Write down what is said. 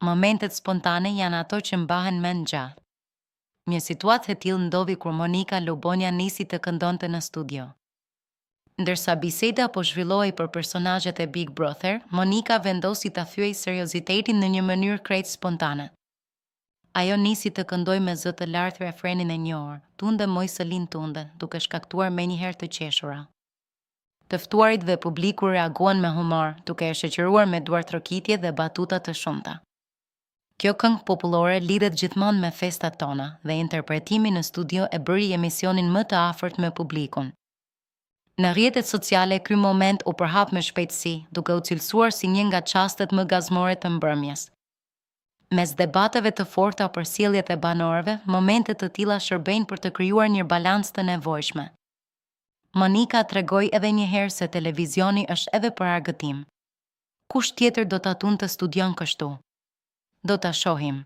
Momentet spontane janë ato që mbahen mend gjatë. Një situatë e tillë ndodhi kur Monika Lubonja nisi të këndonte në studio. Ndërsa biseda po zhvillohej për personazhet e Big Brother, Monika vendosi ta thyej seriozitetin në një mënyrë krejt spontane. Ajo nisi të këndoj me zë të lartë refrenin e njohur, Tunde moj Selin tunde, duke shkaktuar menjëherë të qeshura. Të ftuarit dhe publiku reaguan me humor, duke e shoqëruar me duartrokitje dhe batuta të shumta. Kjo këngë popullore lidhet gjithmonë me festat tona dhe interpretimi në studio e bëri emisionin më të afërt me publikun. Në rrjetet sociale ky moment u përhap me shpejtësi, duke u cilësuar si një nga çastet më gazmore të mbrëmjes. Mes debateve të forta për sjelljet e banorëve, momente të tilla shërbejnë për të krijuar një balancë të nevojshme. Monika tregoi edhe një herë se televizioni është edhe për argëtim. Kush tjetër do ta tunte studion kështu? Do ta shohim.